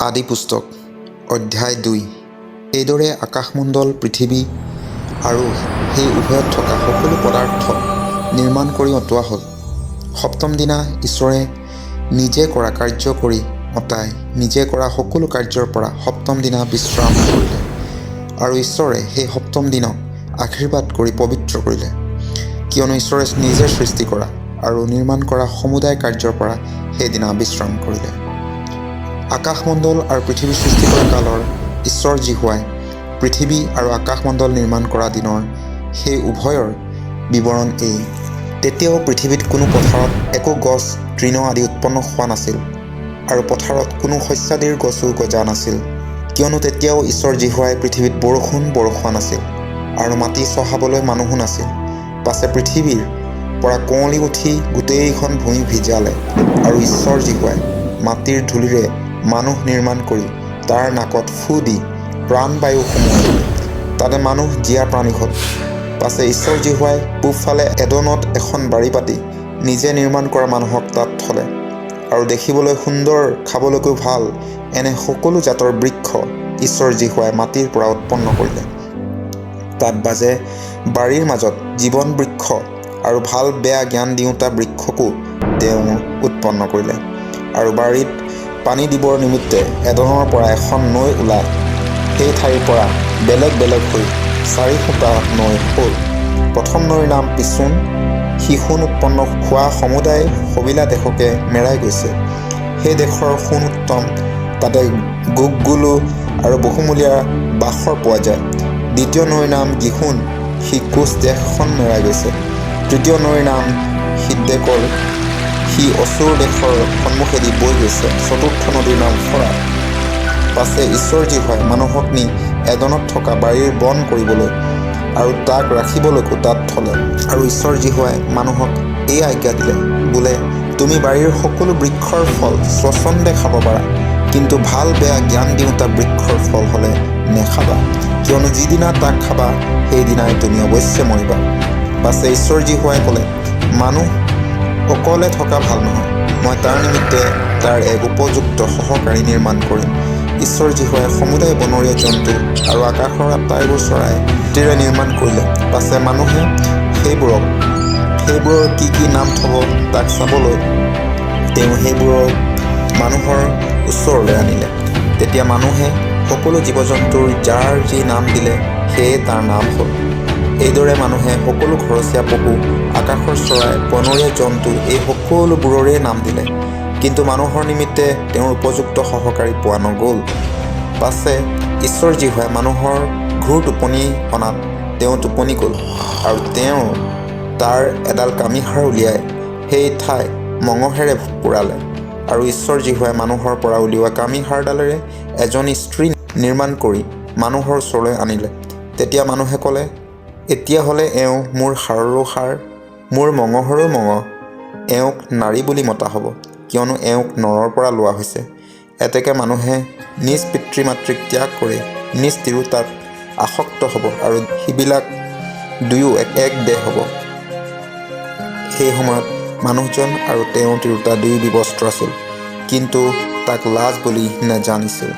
আদি পুস্তক অধ্যায় 2। এইদৰে আকাশমণ্ডল পৃথিৱী আৰু সেই উভয়ত থকা সকলো পদাৰ্থ নিৰ্মাণ কৰি অতোৱা হ'ল। সপ্তম দিনা ঈশ্বৰে নিজে কৰা কাৰ্য কৰি অতাই নিজে কৰা সকলো কাৰ্যৰ পৰা সপ্তম দিনা বিশ্ৰাম কৰিলে। আৰু ঈশ্বৰে সেই সপ্তম দিনক আশীৰ্বাদ কৰি পবিত্ৰ কৰিলে, কিয়নো ঈশ্বৰে নিজে সৃষ্টি কৰা আৰু নিৰ্মাণ কৰা সমুদায় কাৰ্যৰ পৰা সেইদিনা বিশ্ৰাম কৰিলে। আকাশমণ্ডল আৰু পৃথিৱী সৃষ্টি কৰা কালৰ ঈশ্বৰ জিহুৱাই পৃথিৱী আৰু আকাশমণ্ডল নিৰ্মাণ কৰা দিনৰ সেই উভয়ৰ বিৱৰণ এই। তেতিয়াও পৃথিৱীত কোনো পথাৰত একো গছ তৃণ আদি উৎপন্ন হোৱা নাছিল, আৰু পথাৰত কোনো শস্যাদিৰ গছো গজা নাছিল, কিয়নো তেতিয়াও ঈশ্বৰ জিহুৱাই পৃথিৱীত বৰষুণ বৰষুৱা নাছিল, আৰু মাটি চহাবলৈ মানুহো নাছিল। পাছে পৃথিৱীৰ পৰা কুঁৱলী উঠি গোটেইখন ভূমি ভিজালে, আৰু ঈশ্বৰ জিহুৱাই মাটিৰ ধূলিৰে মানুহ নিৰ্মাণ কৰি তাৰ নাকত ফু দি প্ৰাণবায়ু সুমুৱাই দিলে, তাতে মানুহ জীয়া প্ৰাণী হ'ল। পাছে ঈশ্বৰ জিহুৱাই পূবফালে এডনত এখন বাৰী পাতি নিজে নিৰ্মাণ কৰা মানুহক তাত থলে, আৰু দেখিবলৈ সুন্দৰ খাবলৈকো ভাল এনে সকলো জাতৰ বৃক্ষ ঈশ্বৰ জিহুৱাই মাটিৰ পৰা উৎপন্ন কৰিলে। তাত বাজে বাৰীৰ মাজত জীৱন বৃক্ষ আৰু ভাল বেয়া জ্ঞান দিওঁতা বৃক্ষকো তেওঁ উৎপন্ন কৰিলে। আৰু বাৰীত পানী দিবৰ নিমিত্তে এডনৰ পৰা এখন নৈ ওলাই সেই ঠাইৰ পৰা বেলেগ বেলেগ হৈ 4 ফুটা নৈ হ'ল। প্ৰথম নৈৰ নাম পিচোন, সি সোণ উৎপন্ন হোৱা সমুদায় সবিলা দেশকে মেৰাই গৈছে। সেই দেশৰ সোণ উত্তম, তাতে গোগগুলো আৰু বহুমূলীয়া বাখৰ পোৱা যায়। দ্বিতীয় নৈৰ নাম গিহুন, সি কোচ দেশখন মেৰাই গৈছে। তৃতীয় নৈৰ নাম হিদ্দেকল, সি অচুৰ দেশৰ সন্মুখেদি বৈ গৈছে। চতুৰ্থ নদীৰ নাম ফৰাত। পাছে ঈশ্বৰ জিহুৱাই মানুহক নি এডনত থকা বাৰীৰ বন কৰিবলৈ আৰু তাক ৰাখিবলৈকো তাত থলে। আৰু ঈশ্বৰ জিহুৱাই মানুহক এই আজ্ঞা দিলে, বোলে তুমি বাৰীৰ সকলো বৃক্ষৰ ফল স্বচ্ছন্দে খাব পাৰা, কিন্তু ভাল বেয়া জ্ঞান দিওঁতা বৃক্ষৰ ফল হ'লে নেখাবা, কিয়নো যিদিনা তাক খাবা সেইদিনাই তুমি অৱশ্যে মৰিবা। পাছে ঈশ্বৰ জিহুৱাই ক'লে, মানুহ অকলে থকা ভাল নহয়, মই তাৰ নিমিত্তে তাৰ এক উপযুক্ত সহকাৰী নিৰ্মাণ কৰিম। ঈশ্বৰ জিহুৱাই সমুদায় বনৰীয়া জন্তু আৰু আকাশৰ আটাইবোৰ চৰাই হাতেৰে নিৰ্মাণ কৰিলে। পাছে মানুহে সেইবোৰৰ কি কি নাম থব তাক চাবলৈ তেওঁ সেইবোৰক মানুহৰ ওচৰলৈ আনিলে। তেতিয়া মানুহে সকলো জীৱ জন্তুৰ যাৰ যি নাম দিলে সেয়ে তাৰ নাম হ'ল। এইদৰে মানুহে সকলো ঘৰচীয়া পশু, আকাশৰ চৰাই, বনৰীয়া জন্তু এই সকলোবোৰৰে নাম দিলে, কিন্তু মানুহৰ নিমিত্তে তেওঁৰ উপযুক্ত সহকাৰী পোৱা নগ'ল। পাছে ঈশ্বৰ জিহুৱাই মানুহৰ ঘোৰ টোপনি অনাত তেওঁ টোপনি গ'ল, আৰু তেওঁ তাৰ এডাল কামিহাড় উলিয়াই সেই ঠাই মঙহেৰে পোৰালে। আৰু ঈশ্বৰ জিহুৱাই মানুহৰ পৰা উলিওৱা কামিহাড়ডালেৰে এজনী স্ত্ৰী নিৰ্মাণ কৰি মানুহৰ ওচৰলৈ আনিলে। তেতিয়া মানুহে ক'লে, এতিয়া হ'লে এওঁ মোৰ হাড়ৰো হাড়, মোৰ মঙহৰো মঙহ, এওঁক নাৰী বুলি মতা হ'ব, কিয়নো এওঁক নৰৰ পৰা লোৱা হৈছে। এতেকে মানুহে নিজ পিতৃ মাতৃক ত্যাগ কৰি নিজ তিৰোতাত আসক্ত হ'ব, আৰু সিবিলাক দুয়ো এক দেহ হ'ব। সেই সময়ত মানুহজন আৰু তেওঁৰ তিৰোতা দুয়ো বিবস্ত্ৰ আছিল, কিন্তু তাক লাজ বুলি নেজানিছিল।